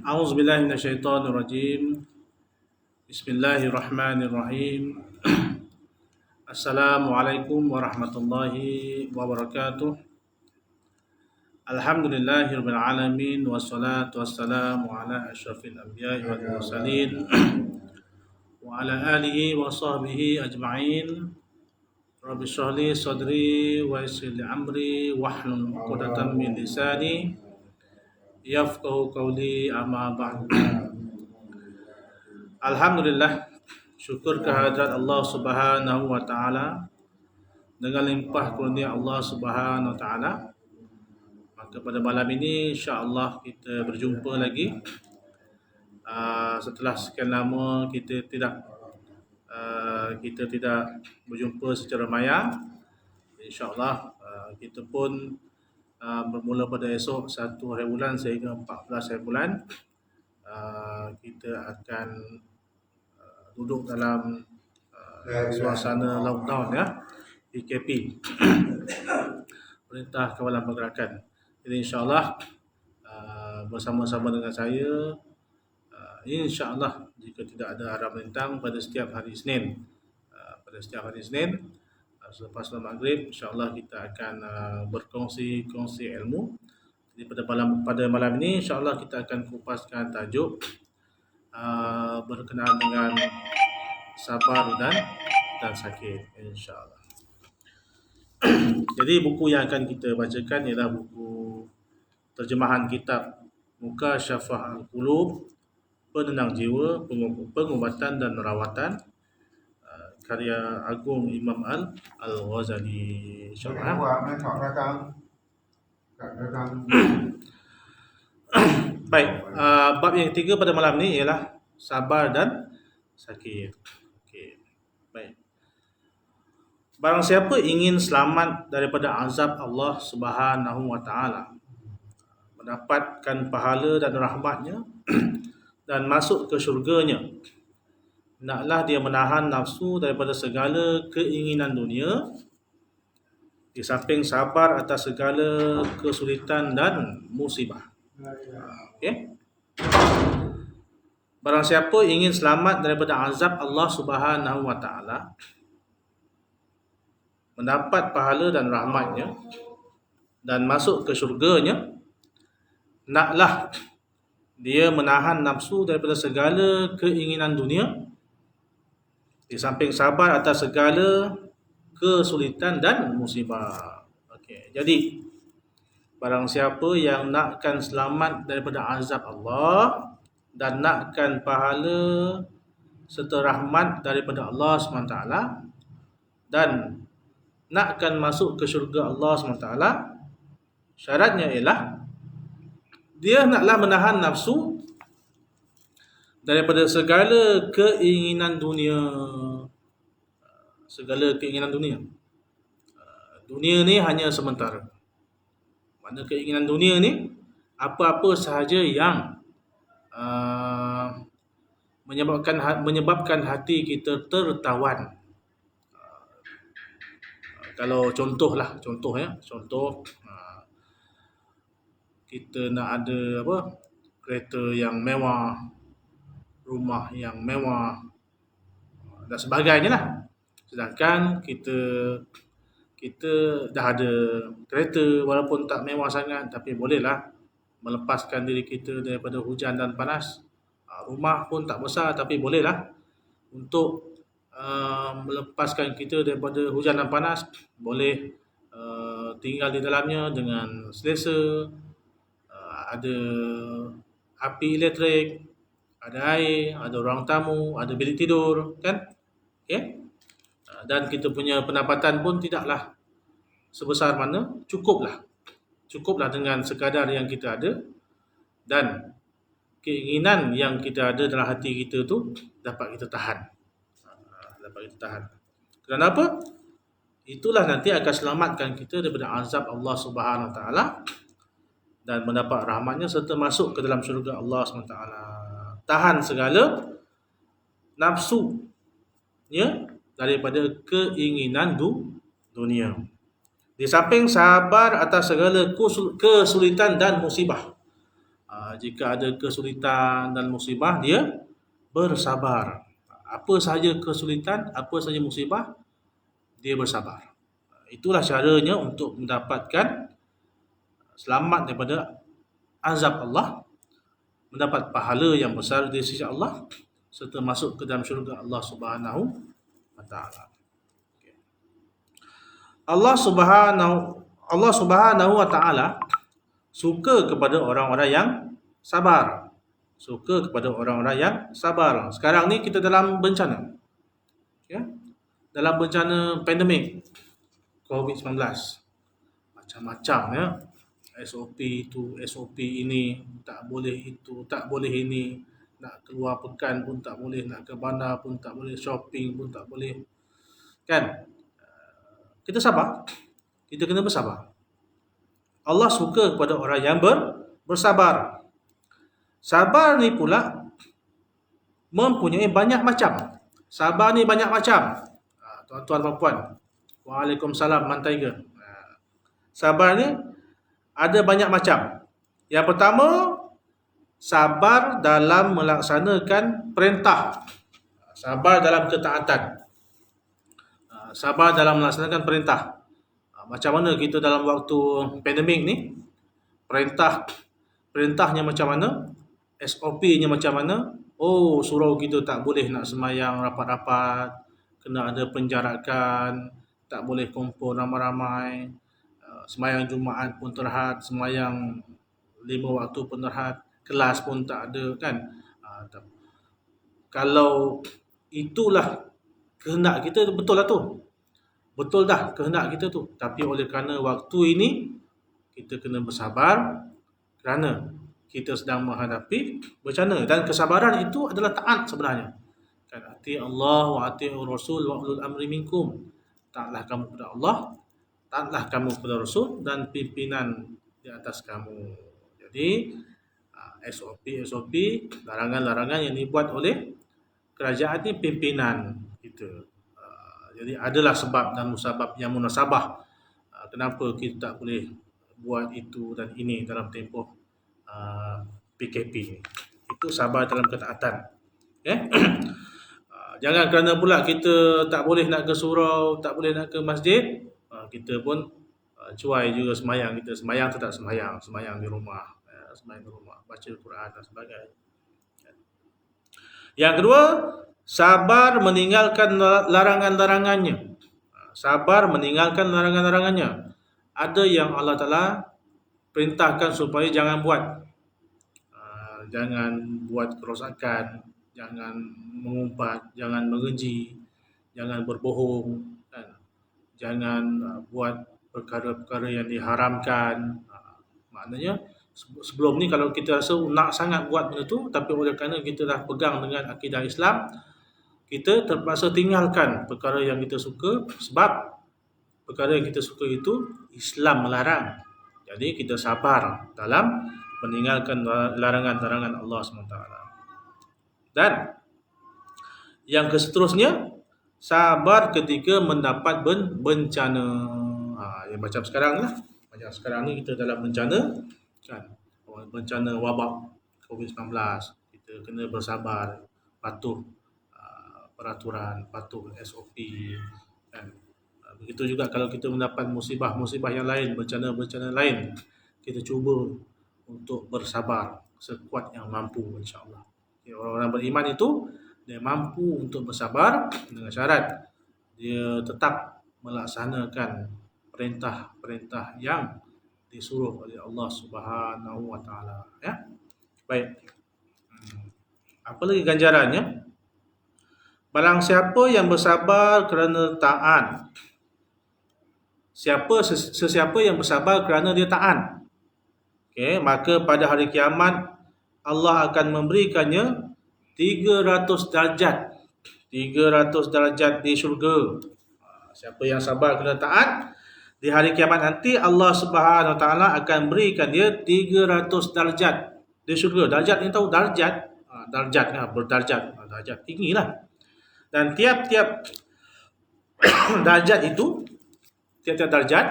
A'udzu billahi minasyaitonir rajim. Bismillahirrahmanirrahim. Assalamualaikum warahmatullahi wabarakatuh. Alhamdulillahirabbil alamin wassalatu wassalamu ala asyrafil anbiya'i wal mursalin wa ala alihi wa sahbihi ajma'in. Rabbi shrah li sadri wa yassir li amri wahlul 'uqdatam min lisani yafqahu qawli, amma ba'd. Alhamdulillah, syukur kehadirat Allah Subhanahu wa taala. Dengan limpah kurnia Allah Subhanahu wa taala, maka pada malam ini insya-Allah kita berjumpa lagi. Setelah sekian lama kita tidak berjumpa secara maya, insya-Allah kita pun bermula pada esok 1 hari bulan sehingga 14 hari bulan, kita akan duduk dalam suasana lockdown, ya, PKP, Perintah Kawalan Pergerakan. Jadi insya-Allah bersama-sama dengan saya, insya-Allah jika tidak ada haram rintang pada setiap hari Isnin, selepas solat maghrib, insya-Allah kita akan berkongsi ilmu. Jadi pada malam ini insya-Allah kita akan kupaskan tajuk berkenaan dengan sabar dan sakit, insya-Allah. Jadi buku yang akan kita bacakan ialah buku terjemahan kitab Mukasyafah Al-Qulub, Penenang Jiwa, Pengubatan dan Rawatan, karya Agung Imam Al-Ghazali, insya-Allah. Baik, bab yang ketiga pada malam ni ialah sabar dan sakit. Okey. Baik. Barang siapa ingin selamat daripada azab Allah Subhanahu wa taala, mendapatkan pahala dan rahmatnya dan masuk ke syurganya, hendaklah dia menahan nafsu daripada segala keinginan dunia, di samping sabar atas segala kesulitan dan musibah. Okey. Barang siapa ingin selamat daripada azab Allah Subhanahu wa taala, mendapat pahala dan rahmatnya dan masuk ke syurganya, hendaklah dia menahan nafsu daripada segala keinginan dunia, di samping sabar atas segala kesulitan dan musibah. Okey. Jadi barang siapa yang nakkan selamat daripada azab Allah dan nakkan pahala serta rahmat daripada Allah SWT, dan nakkan masuk ke syurga Allah SWT, syaratnya ialah dia naklah menahan nafsu daripada segala keinginan dunia. Segala keinginan dunia. Dunia ni hanya sementara. Mana keinginan dunia ni, apa-apa sahaja yang menyebabkan hati kita tertawan. Kalau contoh, kita nak ada kereta yang mewah, rumah yang mewah dan sebagainya lah. Sedangkan kita dah ada kereta walaupun tak mewah sangat, tapi bolehlah melepaskan diri kita daripada hujan dan panas. Rumah pun tak besar, tapi bolehlah untuk melepaskan kita daripada hujan dan panas. Boleh tinggal di dalamnya dengan selesa. Ada api elektrik, ada air, ada ruang tamu, ada bilik tidur, kan? Okay? Dan kita punya pendapatan pun tidaklah sebesar mana, cukuplah dengan sekadar yang kita ada, dan keinginan yang kita ada dalam hati kita tu dapat kita tahan. Kenapa? Itulah nanti akan selamatkan kita daripada azab Allah Subhanahu wa taala dan mendapat rahmatnya serta masuk ke dalam syurga Allah SWT. Tahan segala nafsu, ya, daripada keinginan dunia. Di samping sabar atas segala kesulitan dan musibah. Jika ada kesulitan dan musibah, dia bersabar. Apa sahaja kesulitan, apa sahaja musibah, dia bersabar. Itulah caranya untuk mendapatkan selamat daripada azab Allah, mendapat pahala yang besar di sisi Allah, serta masuk ke dalam syurga Allah Subhanahu wa taala. Allah Subhanahu wa taala suka kepada orang-orang yang sabar. Suka kepada orang-orang yang sabar. Sekarang ni kita dalam bencana. Ya. Dalam bencana pandemik COVID-19. Macam-macam ya. SOP itu, SOP ini, tak boleh itu, tak boleh ini. Nak keluar pekan pun tak boleh, nak ke bandar pun tak boleh, shopping pun tak boleh. Kan? Kita sabar. Kita kena bersabar. Allah suka kepada orang yang bersabar. Sabar ni pula mempunyai banyak macam. Sabar ni banyak macam. Tuan-tuan dan puan. Waalaikumsalam Man Tiger. Sabar ni ada banyak macam. Yang pertama, sabar dalam melaksanakan perintah. Sabar dalam ketaatan. Sabar dalam melaksanakan perintah. Macam mana kita dalam waktu pandemik ni, perintahnya macam mana, SOP-nya macam mana. Oh, surau kita tak boleh nak semayang rapat-rapat, kena ada penjarakan, tak boleh kumpul ramai-ramai, semayang Jumaat pun terhad, semayang 5 waktu pun terhad, kelas pun tak ada kan. Kalau itulah kehendak kita, betul lah tu. Betul dah kehendak kita tu. Tapi oleh kerana waktu ini kita kena bersabar kerana kita sedang menghadapi bencana, dan kesabaran itu adalah taat sebenarnya. Kan, ati Allah wa ati Rasul wa ulul amri minkum. Taatlah kamu kepada Allah, taatlah kamu kepada Rasul dan pimpinan di atas kamu. Jadi SOP, larangan-larangan yang dibuat oleh kerajaan ni pimpinan kita. Jadi adalah sebab dan musabab yang munasabah kenapa kita tak boleh buat itu dan ini dalam tempoh PKP ni. Itu sabar dalam ketaatan. Okay? Jangan kerana pula kita tak boleh nak ke surau, tak boleh nak ke masjid, kita pun cuai juga semayang. Kita semayang atau tak semayang, semayang di rumah, baca Quran dan sebagainya. Yang kedua, sabar meninggalkan larangan-larangannya. Sabar meninggalkan larangan-larangannya. Ada yang Allah Ta'ala perintahkan supaya jangan buat. Jangan buat kerosakan, jangan mengumpat, jangan mengeji, jangan berbohong, jangan buat perkara-perkara yang diharamkan. Maknanya sebelum ni kalau kita rasa nak sangat buat benda tu, tapi oleh kerana kita dah pegang dengan akidah Islam, kita terpaksa tinggalkan perkara yang kita suka, sebab perkara yang kita suka itu Islam melarang. Jadi kita sabar dalam meninggalkan larangan-larangan Allah SWT. Dan yang seterusnya, sabar ketika mendapat bencana. Yang macam sekarang lah. Macam sekarang ni kita dalam bencana, kan, bencana wabak COVID-19. Kita kena bersabar, patuh peraturan, patuh SOP, kan. Begitu juga kalau kita mendapat musibah-musibah yang lain, bencana-bencana lain, kita cuba untuk bersabar sekuat yang mampu, insya-Allah. Orang-orang beriman itu dia mampu untuk bersabar dengan syarat dia tetap melaksanakan perintah-perintah yang disuruh oleh Allah Subhanahu wa taala, ya. Baik. Apa lagi ganjarannya? Barang siapa yang bersabar kerana taat. Sesiapa yang bersabar kerana dia taat. Okay, maka pada hari kiamat Allah akan memberikannya 300 darjat. 300 darjat di syurga. Siapa yang sabar kerana taat, di hari kiamat nanti Allah Subhanahu wa taala akan berikan dia 300 darjat di syurga. Darjat ni tahu darjat? Darjat kan, berdarjat. Darjat tinggilah. Dan tiap-tiap darjat itu, tiap-tiap darjat,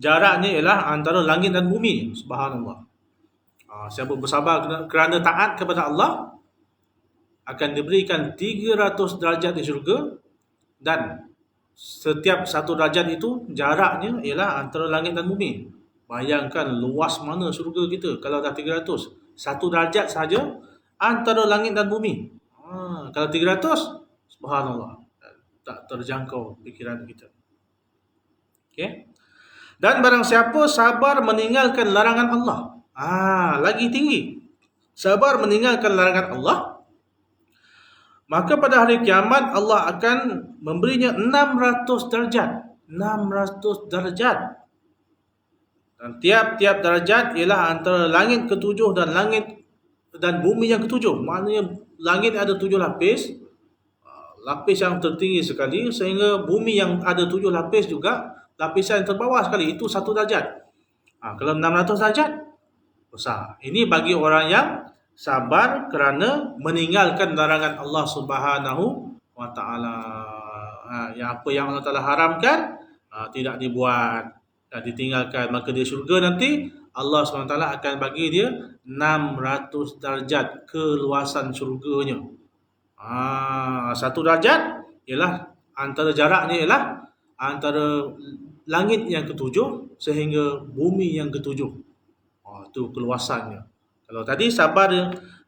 jaraknya ialah antara langit dan bumi. Subhanallah. Siapa bersabar kerana taat kepada Allah akan diberikan 300 darajat di syurga, dan setiap satu darjat itu jaraknya ialah antara langit dan bumi. Bayangkan luas mana syurga kita kalau dah 300. Satu darjat saja antara langit dan bumi. Kalau 300, subhanallah, tak terjangkau fikiran kita. Okey. Dan barang siapa sabar meninggalkan larangan Allah, lagi tinggi. Sabar meninggalkan larangan Allah, maka pada hari kiamat Allah akan memberinya 600 darjat. 600 darjat. Dan tiap-tiap darjat ialah antara langit ketujuh dan bumi yang ketujuh. Maknanya langit ada 7 lapis. Lapis yang tertinggi sekali, sehingga bumi yang ada 7 lapis juga, lapisan yang terbawah sekali, itu 1 darjat. Kalau 600 darjat, besar. Ini bagi orang yang sabar kerana meninggalkan larangan Allah Subhanahu wa taala. Apa yang Allah Taala haramkan tidak dibuat dan ditinggalkan, maka di syurga nanti Allah SWT akan bagi dia 600 darjat keluasan syurganya. 1 darjat ialah jaraknya ialah antara langit yang ketujuh sehingga bumi yang ketujuh. Itu keluasannya. Kalau tadi sabar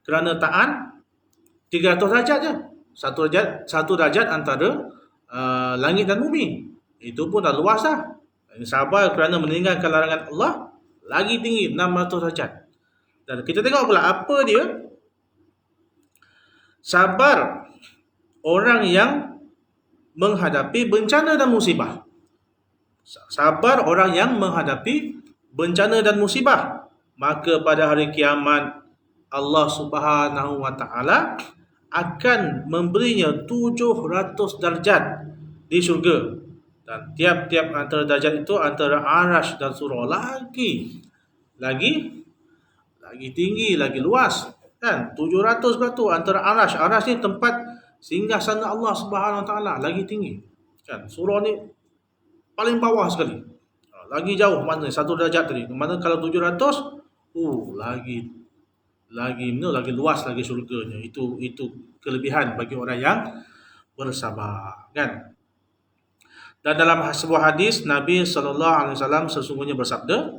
kerana taat 300 darjat je. Satu darjat antara langit dan bumi. Itu pun dah luas dah. Sabar kerana meninggalkan larangan Allah, lagi tinggi, 600 darjat. Dan kita tengok pula apa dia sabar orang yang menghadapi bencana dan musibah. Sabar orang yang menghadapi bencana dan musibah, maka pada hari kiamat Allah Subhanahu wa taala akan memberinya 700 darjat di syurga. Dan tiap-tiap antara darjat itu antara arash dan surah lagi tinggi, lagi luas. Kan 700 batu antara arash. Arash ni tempat singgasana Allah Subhanahu wa taala, lagi tinggi. Kan surah ni paling bawah sekali. Lagi jauh mana 1 darjat tadi. Mana kalau 700, lagi luas lagi syurganya. Itu kelebihan bagi orang yang bersabar, kan? Dan dalam sebuah hadis Nabi sallallahu alaihi wasallam sesungguhnya bersabda,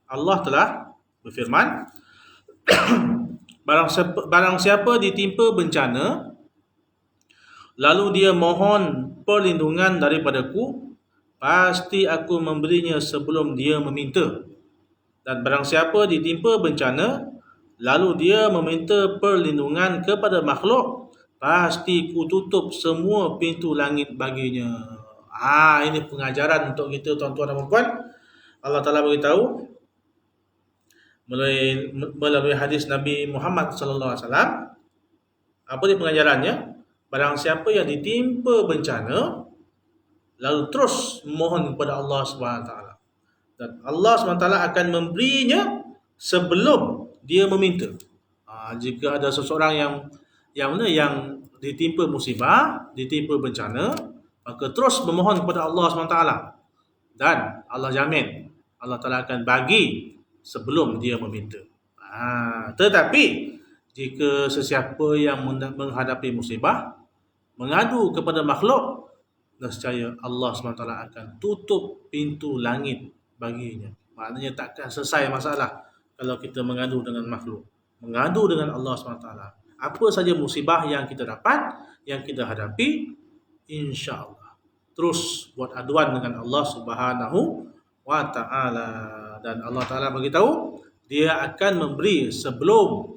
Allah telah berfirman, barang siapa ditimpa bencana lalu dia mohon perlindungan daripadaku, pasti aku memberinya sebelum dia meminta. Dan barang siapa ditimpa bencana lalu dia meminta perlindungan kepada makhluk, pasti ku tutup semua pintu langit baginya. Ini pengajaran untuk kita tuan-tuan dan puan. Allah Taala beritahu melalui hadis Nabi Muhammad sallallahu alaihi wasallam. Apa dia pengajarannya? Barang siapa yang ditimpa bencana lalu terus memohon kepada Allah Subhanahu taala, dan Allah Subhanahu taala akan memberinya sebelum dia meminta. Jika ada seseorang yang ditimpa musibah, ditimpa bencana, maka terus memohon kepada Allah SWT, dan Allah jamin Allah Ta'ala akan bagi sebelum dia meminta. Tetapi jika sesiapa yang menghadapi musibah mengadu kepada makhluk, nescaya Allah SWT akan tutup pintu langit baginya. Maknanya takkan selesai masalah kalau kita mengadu dengan makhluk. Mengadu dengan Allah SWT, apa saja musibah yang kita dapat, yang kita hadapi, insya-Allah terus buat aduan dengan Allah Subhanahu wa taala, dan Allah Taala beritahu dia akan memberi sebelum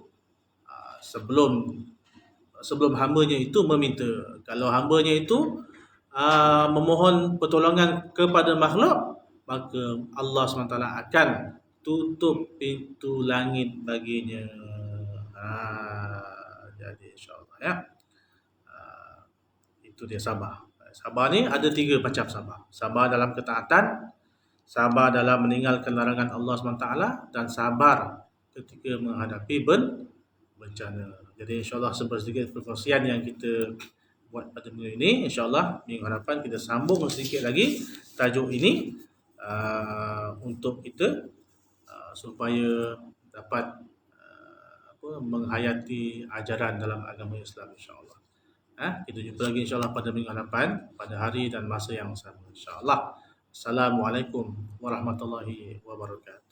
hambanya itu meminta. Kalau hambanya itu memohon pertolongan kepada makhluk, maka Allah SWT akan tutup pintu langit baginya. Jadi insya-Allah ya. Itu dia sabar. Sabar ni ada 3 macam sabar. Sabar dalam ketaatan, sabar dalam meninggalkan larangan Allah SWT, dan sabar ketika menghadapi bencana. Jadi insya-Allah sedikit perkongsian yang kita buat pada minggu ini. InsyaAllah minggu hadapan kita sambung sedikit lagi tajuk ini untuk kita supaya dapat menghayati ajaran dalam agama Islam, insya-Allah. Kita jumpa lagi insya-Allah pada minggu hadapan, pada hari dan masa yang sama, insya-Allah. Assalamualaikum warahmatullahi wabarakatuh.